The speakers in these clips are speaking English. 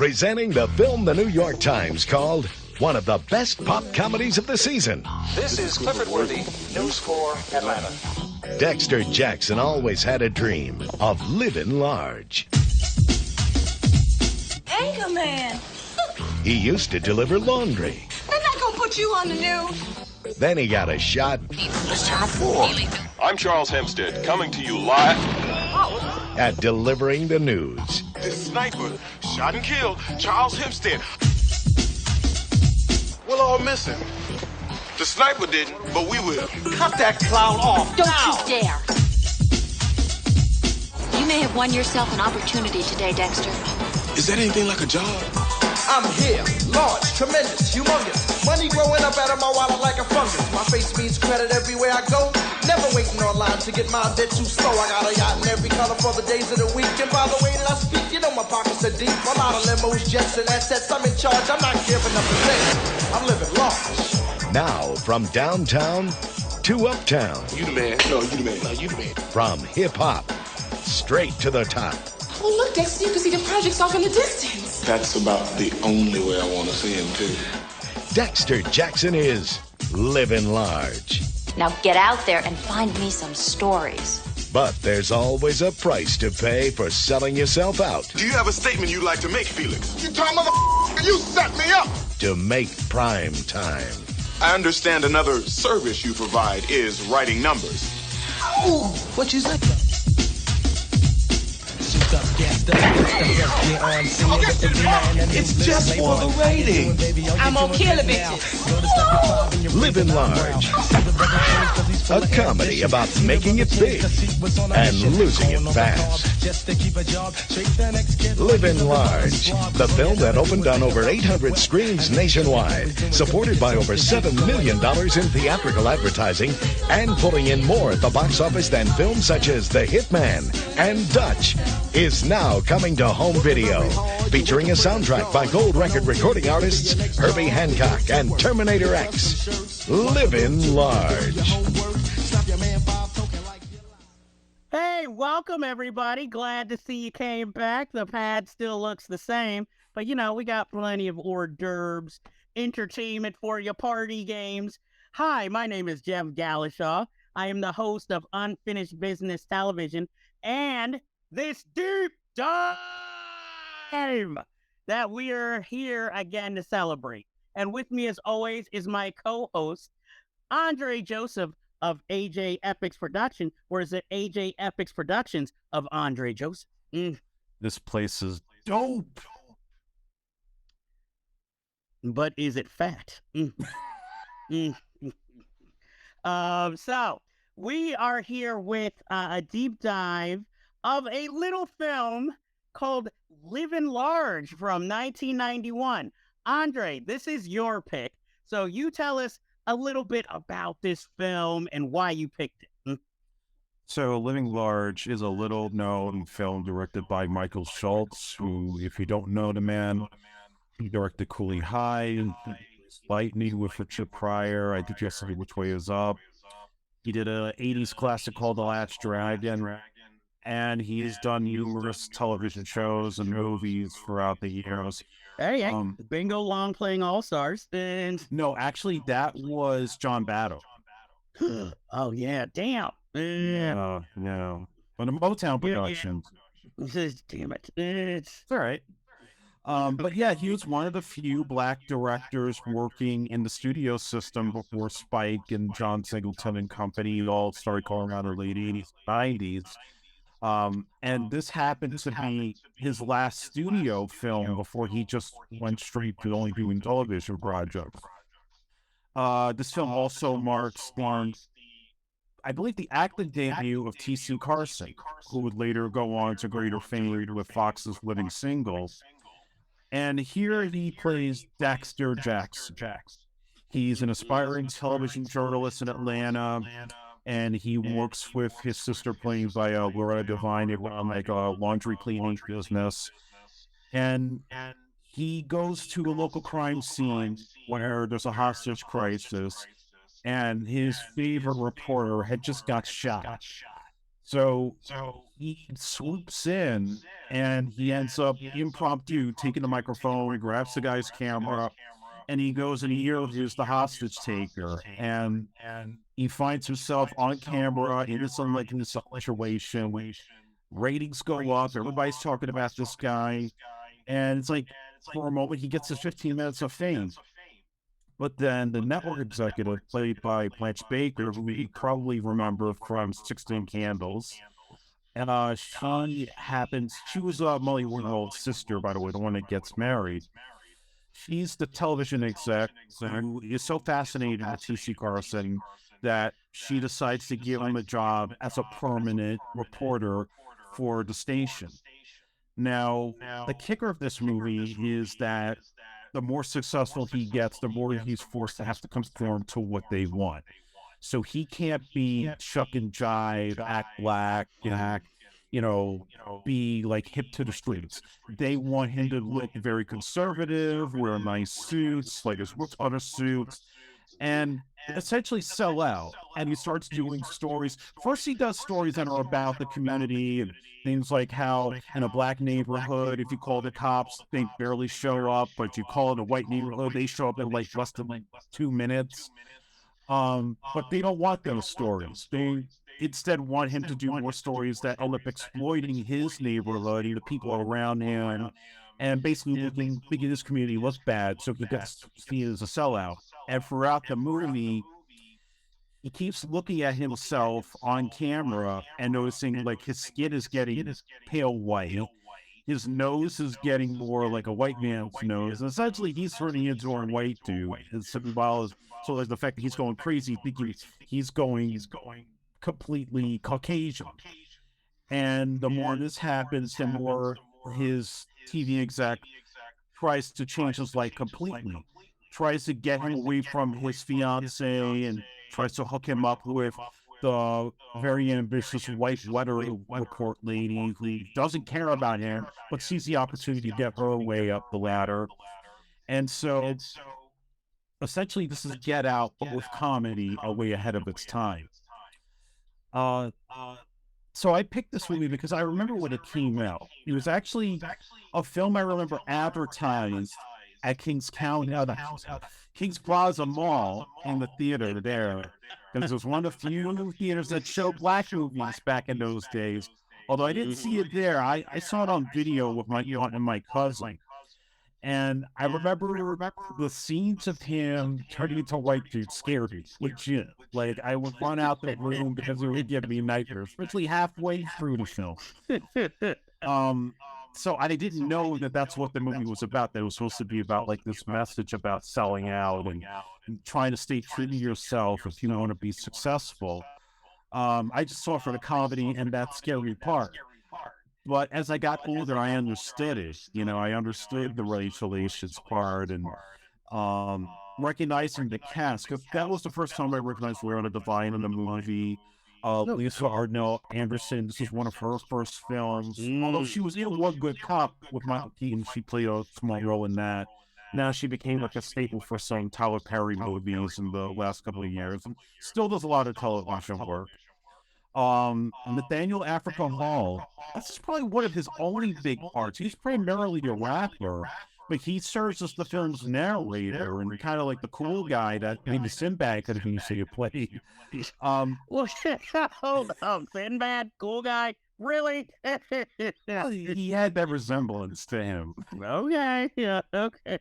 presenting the film the New York Times called one of the best pop comedies of the season. This is Clifford Worthy, News 4, Atlanta. Dexter Jackson always had a dream of living large. Anchorman! He used to deliver laundry. They're not gonna put you on the news. Then he got a shot It's Channel 4. I'm Charles Hempstead, coming to you live. at delivering the news. This sniper shot and killed Charles Hempstead. We'll all miss him. The sniper didn't, but we will. Cut that clown off Don't now. you dare. You may have won yourself an opportunity today, Dexter. Is that anything like a job? I'm here, large, tremendous, humongous. Money growing up out of my wallet like a fungus. My face means credit everywhere I go. Never waiting on line to get mine, dead too slow. I got a yacht in every color for the days of the week. And by the way that I speak, you know my pockets are deep. A lot of limos, jets, and assets. I'm in charge. I'm not giving up a thing. I'm living large. Now, from downtown to uptown, You the man. No, you the man. No, you the man. from hip-hop straight to the top. Oh, look, Dexter, you can see the projects off in the distance. That's about the only way I want to see him, too. Dexter Jackson is living large. Now get out there and find me some stories. But there's always a price to pay for selling yourself out Do you have a statement you'd like to make, Felix? You dumb motherfucker! You set me up! to make prime time. I understand another service you provide is writing numbers. Ooh, what you say? It's just for the rating. I'm gonna kill the bitches. Living Large. A comedy about making it big and losing it fast. Living Large. The film that opened on over 800 screens nationwide, supported by over $7 million in theatrical advertising, and pulling in more at the box office than films such as The Hitman and Dutch, is now coming to home video, featuring a soundtrack by gold record recording artists Herbie Hancock and Terminator X. Living Large. Hey, welcome everybody. Glad to see you came back. The pad still looks the same, but you know, we got plenty of hors d'oeuvres, entertainment for you, party games. Hi, my name is Jeff Gallishaw. I am the host of Unfinished Business Television and this deep dive that we are here again to celebrate. And with me, as always, is my co-host, André Joseph of AJ Epics Production, or is it AJ Epics Productions of André Joseph? This place is dope. But is it fat? So we are here with a deep dive of a little film called Livin Large from 1991. André, this is your pick. So you tell us a little bit about this film and why you picked it. So, Living Large is a little-known film directed by Michael Schultz, who, if you don't know the man, he directed Cooley High, Lightning with Richard Pryor, I Think Yesterday Which Way Is Up. He did an 80s classic called The Last Dragon, and he's done numerous television shows and movies throughout the years. Hey, Bingo Long playing All-Stars. And No, actually, that was John Battle. oh, yeah, damn. Yeah. No. On a Motown production. Damn it. It's all right. But yeah, he was one of the few black directors working in the studio system before Spike and John Singleton and company all started calling out in the late 80s, 90s. And this happened to be his last studio film before he just went straight to only doing television projects. This film also marks, I believe, the acting debut of T.C. Carson, who would later go on to greater fame with Fox's Living Single. And here he plays Dexter Jackson. He's an aspiring television journalist in Atlanta, and he works with his sister, played by Laura Devine, around like a laundry cleaning business. And he goes to a local crime scene where there's a hostage crisis, and his favorite reporter had just got shot. So he swoops in and he ends up impromptu taking the microphone, grabs the guy's camera, and he goes and he interviews the hostage taker, and he finds himself on camera in this situation. Ratings go up, everybody's talking about this guy, and it's like for a moment he gets his 15 minutes of fame. But then the network executive, played by Blanche Baker, who you probably remember from 16 Candles, and she was Molly Ringwald's sister, by the way, the one that gets married. She's the television exec who is so fascinated with T.C. Carson that she decides to give him a job as a permanent reporter for the station. Now, the kicker of this movie is that the more successful he gets, the more he's forced to have to conform to what they want. So he can't be chuck and jive, act black, be like hip to the streets. They want him to look very conservative, wear nice suits, like his other suits, and essentially sell out. And he starts doing stories. First, he does stories that are about the community and things like how in a black neighborhood, if you call the cops, they barely show up, but you call it a white neighborhood, they show up in like less than 2 minutes. But they don't want those stories. They instead want him to do more stories that end up exploiting his neighborhood and the people around him, and basically making this community look bad so he gets seen as a sellout. And throughout the movie, he keeps looking at himself on camera and noticing like his skin is getting pale white. His nose is getting more like a white man's nose. And essentially, he's turning into a white dude. So there's the fact that he's going crazy, thinking he's going completely Caucasian. And the more this happens, the more his TV exec tries to change his life completely. Tries to get him away from his fiance and tries to hook him up with the very ambitious white weather report lady who doesn't care about him, but sees the opportunity to get her way up the ladder. And so essentially this is Get Out, but with comedy way ahead of its time. So I picked this movie because I remember when it came out. It was actually a film I remember advertised at Kings Plaza Mall in the theater there. Because it was one of the few theaters that showed black movies back in those days. Although I didn't see it there, I saw it on video with my aunt and my cousin. And I remember the scenes of him turning into a white dude scared me, legit. Like, I would run out the room because it would give me nightmares, especially halfway through the film. So I didn't know that that's what the movie was about. That it was supposed to be about like this message about selling out and trying to stay true to yourself if you want to be successful. I just saw it for the comedy and that scary part. But as I got older, I understood it. I understood the racial relations part and recognizing the cast, because that was the first time I recognized Loretta Devine in the movie. Lisa Ardnell Anderson, this was one of her first films. Although she was in One Good Cop with Michael Keaton, she played a small role in that. Now she became like a staple for some Tyler Perry movies in the last couple of years, and still does a lot of television work. Nathaniel Africa Hall, that's probably one of his only big parts. He's primarily a rapper, but he serves as the film's narrator and kind of like the cool guy that maybe Sinbad could have easily played. Well, hold on, Sinbad, cool guy, really? He had that resemblance to him. Okay, yeah, okay.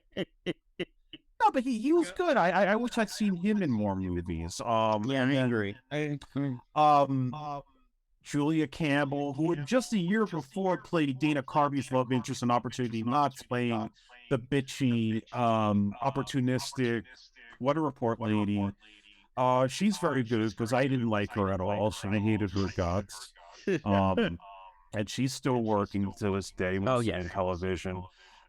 No, but he was good. I wish I'd seen him in more movies. Yeah, I agree. Julia Campbell, who had just a year before played Dana Carvey's love interest in Opportunity Knocks, playing the bitchy, opportunistic weather report lady. She's very good because I didn't like her at all, so I hated her guts. And she's still working to this day. In television.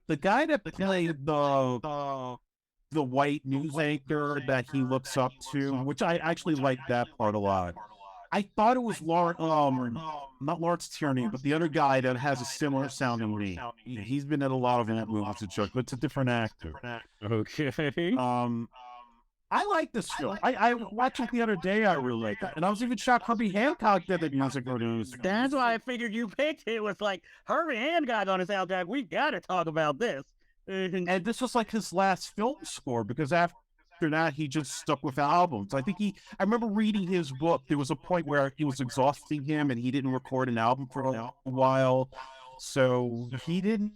The guy that played the white news anchor that he looks up to, which I actually like that part a lot. I thought it was not Lawrence Tierney, but the other guy that has a similar sounding name. He's been in a lot of movies and shows, but it's a different actor. Okay. I like this film. I watched it the other day. I really liked it. And I was even shocked Herbie Hancock did the music videos. That's why I figured you picked it. It was like, Herbie Hancock on his soundtrack. We got to talk about this. And this was like his last film score, because after that, he just stuck with albums. I remember reading his book. There was a point where it was exhausting him and he didn't record an album for a while. So he didn't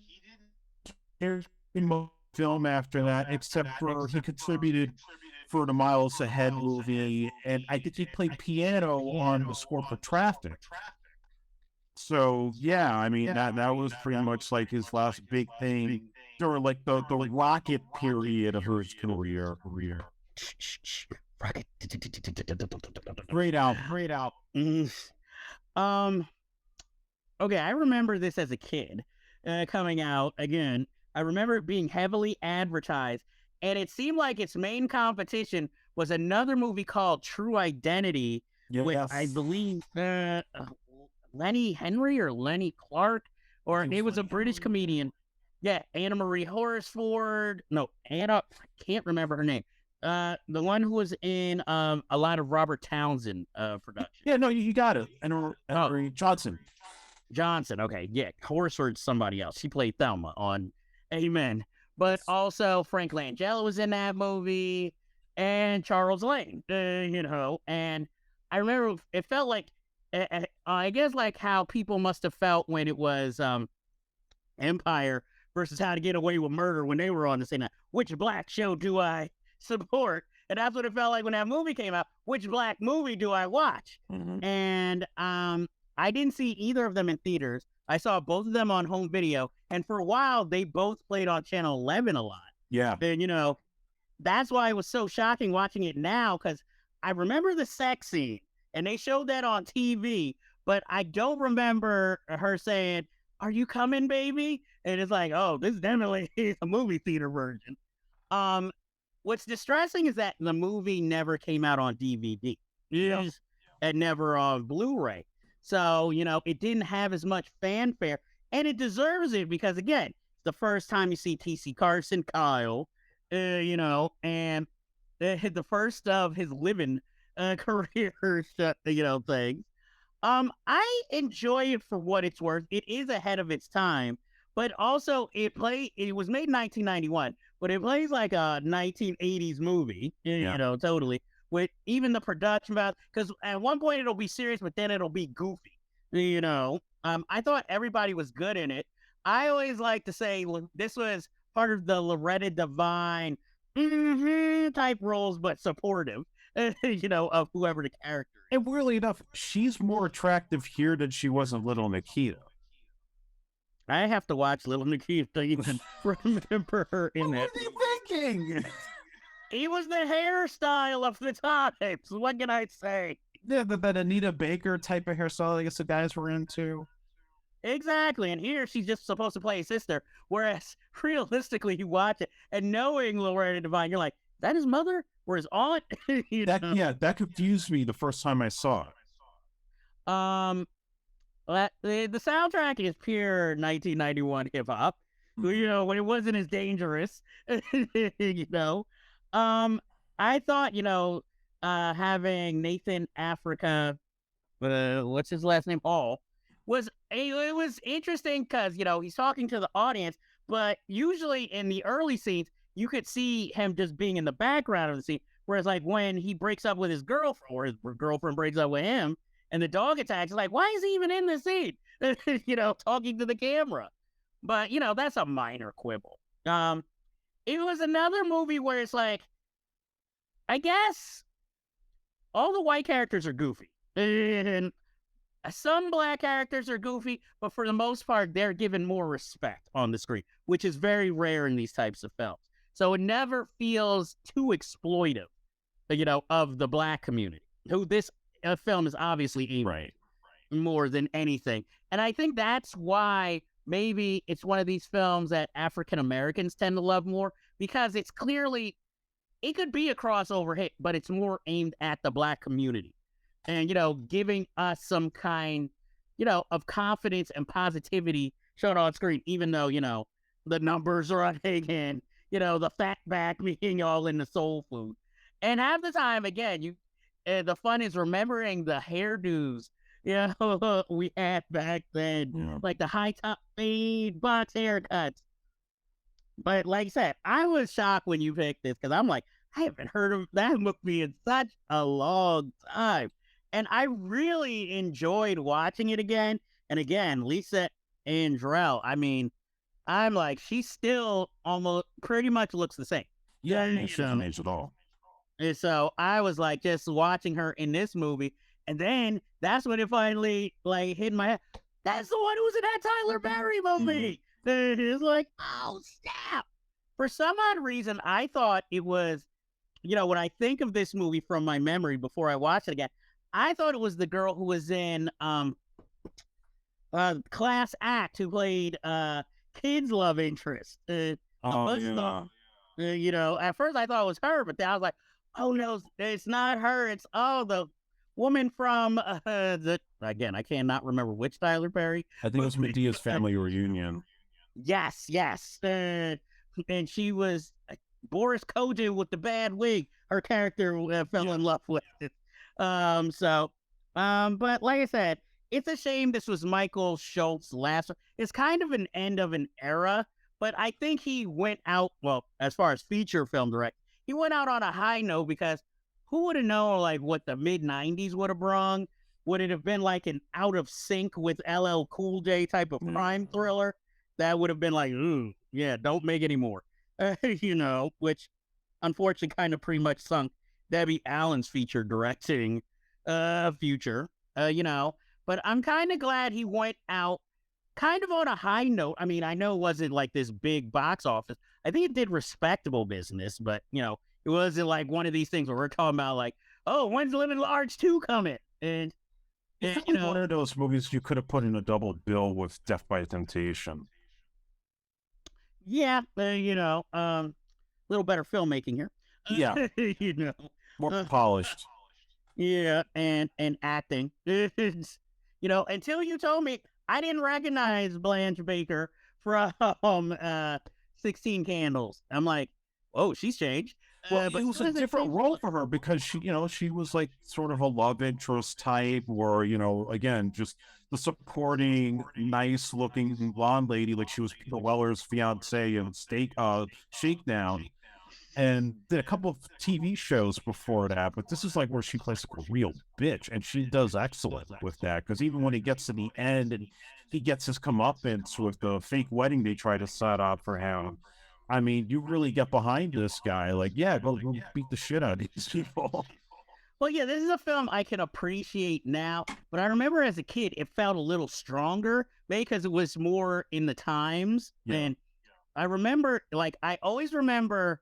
film after that, except for he contributed for the Miles Ahead movie, and I think he played piano on the score for Traffic. So yeah, I mean that was pretty much like his last big thing during like the rocket period of his career. Great out. Okay, I remember this as a kid coming out again. I remember it being heavily advertised, and it seemed like its main competition was another movie called True Identity, with, I believe, Lenny Henry or Lenny Clark, or it was a British comedian. Yeah, Anna Marie Horsford. No, Anna, I can't remember her name. The one who was in a lot of Robert Townsend production. Yeah, no, you got it. Henry Johnson, okay, yeah. Horsford's somebody else. She played Thelma on Amen. But also Frank Langella was in that movie, and Charles Lane, and I remember it felt like, I guess like how people must have felt when it was Empire versus How to Get Away with Murder when they were on the same night. Which black show do I support? And that's what it felt like when that movie came out. Which black movie do I watch? Mm-hmm. And I didn't see either of them in theaters. I saw both of them on home video, and for a while they both played on Channel 11 a lot. Yeah. And that's why it was so shocking watching it now, because I remember the sex scene, and they showed that on TV, but I don't remember her saying, "Are you coming, baby?" And it's like, oh, this definitely is a movie theater version. What's distressing is that the movie never came out on DVD. Yeah. And never on Blu-ray. So, it didn't have as much fanfare, and it deserves it because, again, it's the first time you see T.C. Carson, Kyle, and the first of his living career, things. I enjoy it for what it's worth. It is ahead of its time, but also it was made in 1991, but it plays like a 1980s movie, totally. With even the production value, because at one point it'll be serious, but then it'll be goofy. I thought everybody was good in it. I always like to say this was part of the Loretta Devine type roles, but supportive, of whoever the character is. And weirdly enough, she's more attractive here than she was in Little Nikita. I have to watch Little Nikita to even remember her in it. What are you thinking? He was the hairstyle of the times. What can I say? Yeah, that Anita Baker type of hairstyle I guess the guys were into. Exactly. And here she's just supposed to play his sister. Whereas realistically, you watch it and knowing Loretta Devine, you're like, that his mother or his aunt? Yeah, that confused me the first time I saw it. The soundtrack is pure 1991 hip hop. When it wasn't as dangerous, I thought, having Nathan Africa, what's his last name? Hall, it was interesting because, he's talking to the audience, but usually in the early scenes, you could see him just being in the background of the scene. Whereas like when he breaks up with his girlfriend or his girlfriend breaks up with him and the dog attacks, like, why is he even in the scene? Talking to the camera. But, that's a minor quibble. It was another movie where it's like, I guess all the white characters are goofy. And some black characters are goofy, but for the most part, they're given more respect on the screen, which is very rare in these types of films. So it never feels too exploitive, of the black community, who this film is obviously aimed more than anything. And I think that's why maybe it's one of these films that African Americans tend to love more, because it's clearly, it could be a crossover hit, but it's more aimed at the black community. And, giving us some kind, of confidence and positivity shown on screen, even though, the numbers are hanging, the fat back being all in the soul food. And half the time, again, the fun is remembering the hairdos, we had back then, like the high top fade box haircuts. But like I said, I was shocked when you picked this because I'm like, I haven't heard of that movie in such a long time. And I really enjoyed watching it again. And again, Lisa André, I mean, I'm like, she still almost pretty much looks the same. Yeah, she doesn't age at all. And so I was like just watching her in this movie. And then that's when it finally like hit my head. That's the one who was in that Tyler Perry movie. And it's like, oh, snap. For some odd reason, I thought it was, when I think of this movie from my memory before I watch it again, I thought it was the girl who was in Class Act who played Kid's love interest. At first I thought it was her, but then I was like, oh no, it's not her. It's the woman from again, I cannot remember which Tyler Perry. I think it was Medea's Family Reunion. Yes. And she was Boris Kodjoe with the bad wig. Her character fell in love with it. But like I said, it's a shame this was Michael Schultz's last. It's kind of an end of an era, but I think he went out, well, as far as feature film direct, he went out on a high note because who would have known like what the mid-90s would have brought? Would it have been like an out of sync with LL Cool J type of crime thriller? That would have been like, ooh, yeah, don't make any more. Which unfortunately kind of pretty much sunk Debbie Allen's feature directing future, But I'm kind of glad he went out kind of on a high note. I mean, I know it wasn't like this big box office. I think it did respectable business, but, it wasn't like one of these things where we're talking about like, oh, when's Living Large 2 coming? And it's one of those movies you could have put in a double bill with Death by Temptation. Yeah, little better filmmaking here. Yeah. More polished. Yeah, and acting. Until you told me, I didn't recognize Blanche Baker from 16 Candles. I'm like, oh, she's changed. Well, it was a different role for her because she was like sort of a love interest type, or again, just the supporting, nice-looking blonde lady, like she was Peter Weller's fiance in Shakedown, and did a couple of TV shows before that. But this is like where she plays like a real bitch, and she does excellent with that. Because even when he gets to the end and he gets his comeuppance with the fake wedding they try to set up for him, I mean, you really get behind this guy. Like, yeah, go beat the shit out of these people. Well, yeah, this is a film I can appreciate now, but I remember as a kid, it felt a little stronger, maybe because it was more in the times. Yeah. And I remember, I always remember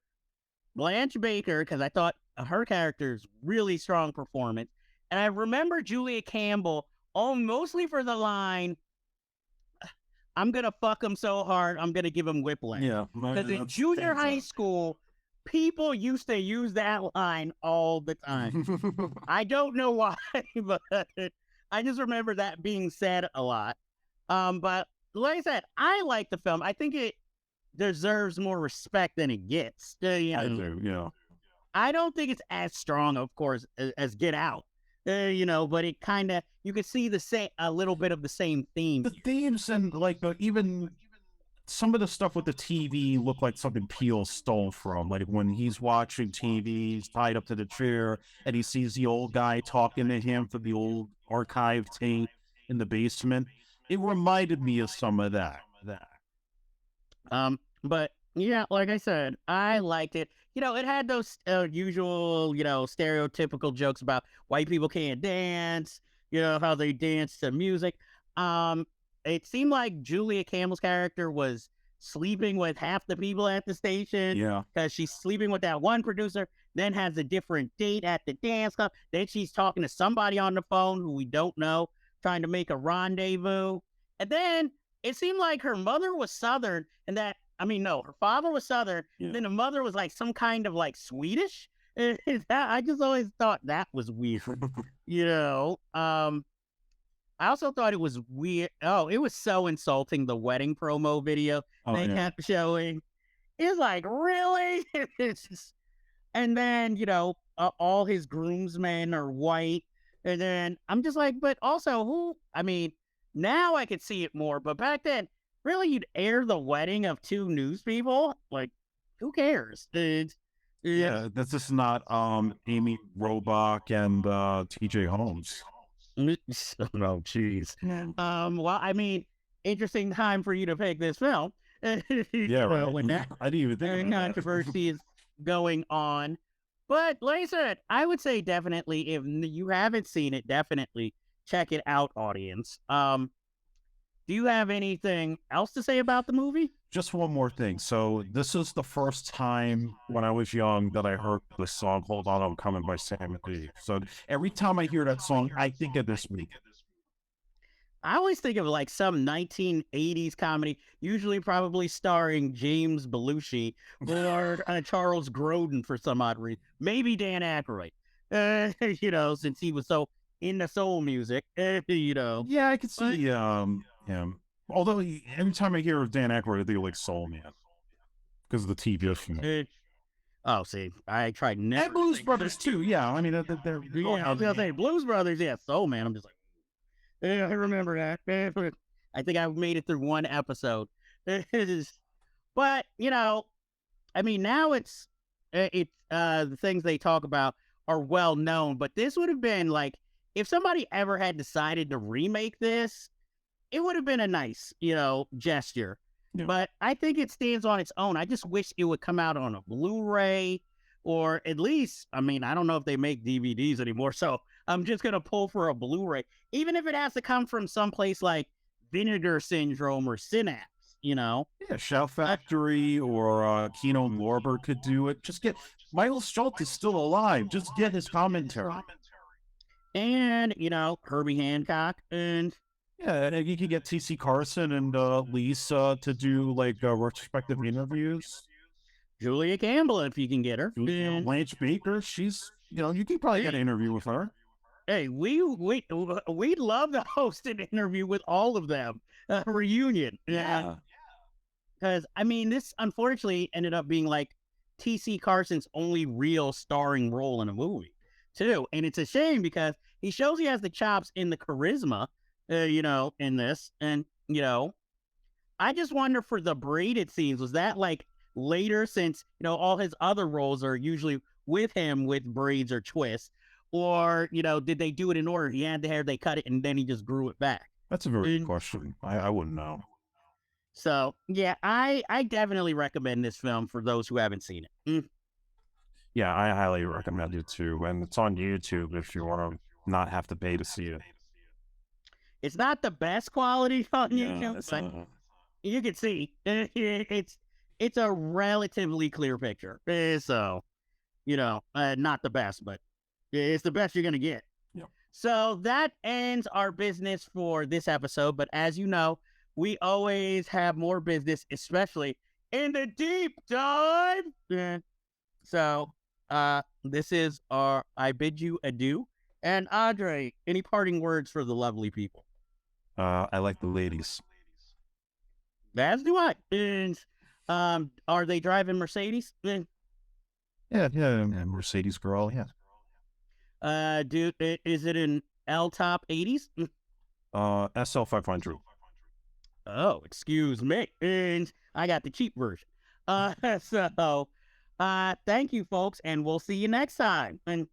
Blanche Baker, because I thought her character's really strong performance. And I remember Julia Campbell, mostly for the line, I'm going to fuck him so hard, I'm going to give him whiplash. Yeah. Because in junior high school, people used to use that line all the time. I don't know why, but I just remember that being said a lot. But like I said, I like the film. I think it deserves more respect than it gets. I do, yeah. I don't think it's as strong, of course, as Get Out. But it kind of, you could see a little bit of the same theme. The themes and even some of the stuff with the TV look like something Peele stole from. Like when he's watching TV, he's tied up to the chair and he sees the old guy talking to him from the old archive tape in the basement. It reminded me of some of that. But yeah, like I said, I liked it. It had those usual, stereotypical jokes about white people can't dance, how they dance to music. It seemed like Julia Campbell's character was sleeping with half the people at the station. Yeah. Because she's sleeping with that one producer, then has a different date at the dance club. Then she's talking to somebody on the phone who we don't know, trying to make a rendezvous. And then it seemed like her mother was Southern and her father was Southern. Yeah. And then the mother was like some kind of like Swedish. I just always thought that was weird. I also thought it was weird. Oh, it was so insulting, the wedding promo video they kept showing. It's like, really? And then, all his groomsmen are white. And then I'm just like, but also now I could see it more, but back then, really, you'd air the wedding of two news people? Like, who cares? Yeah, this is not Amy Robach and TJ Holmes. No, jeez. Interesting time for you to pick this film. Yeah, right. When that I didn't even think of that. controversy is going on. But like I said, I would say definitely, if you haven't seen it, definitely check it out, audience. Do you have anything else to say about the movie? Just one more thing. So this is the first time when I was young that I heard the song "Hold On, I'm Coming" by Sam and Dave. So every time I hear that song, I think of this movie. I always think of like some 1980s comedy, usually probably starring James Belushi or Charles Grodin for some odd reason. Maybe Dan Aykroyd, since he was so into soul music, Yeah, I could see him. Although every time I hear of Dan Aykroyd, I think of like Soul Man because of the TV show. Oh, see, I tried never. And Blues Brothers too. Yeah, I mean they're I was gonna say Blues Brothers. Yeah, Soul Man. I'm just like. Yeah, I remember that. I think I made it through one episode. But, now it's the things they talk about are well known, but this would have been like, if somebody ever had decided to remake this, it would have been a nice, gesture. Yeah. But I think it stands on its own. I just wish it would come out on a Blu-ray, or at least, I don't know if they make DVDs anymore, so I'm just going to pull for a Blu-ray, even if it has to come from someplace like Vinegar Syndrome or Synapse, Yeah, Shout Factory or Kino Lorber could do it. Just get, Michael Schultz is still alive. Just get his commentary. And, Herbie Hancock. And yeah, and you could get T.C. Carson and Lisa to do like retrospective interviews. Julia Campbell, if you can get her. Blanche Baker, she's, you can probably get an interview with her. Hey, we'd love to host an interview with all of them, a reunion. Yeah. Because, this unfortunately ended up being like T.C. Carson's only real starring role in a movie, too. And it's a shame because he shows he has the chops and the charisma, in this. And, I just wonder for the braided scenes, was that like later since, all his other roles are usually with him with braids or twists? Or, did they do it in order? He had the hair, they cut it, and then he just grew it back. That's a very good question. I wouldn't know. So, yeah, I definitely recommend this film for those who haven't seen it. Yeah, I highly recommend it too. And it's on YouTube if you want to not have to pay to see it. It's not the best quality on YouTube, but you can see it's a relatively clear picture. So, not the best, but it's the best you're going to get. Yep. So that ends our business for this episode. But as you know, we always have more business, especially in the deep dive. So this is our I Bid You Adieu. And André, any parting words for the lovely people? I like the ladies. As do I. And are they driving Mercedes? Yeah, Mercedes girl, yeah. Is it an L-top 80s? SL 500. Oh, excuse me. And I got the cheap version. So, thank you, folks, and we'll see you next time. And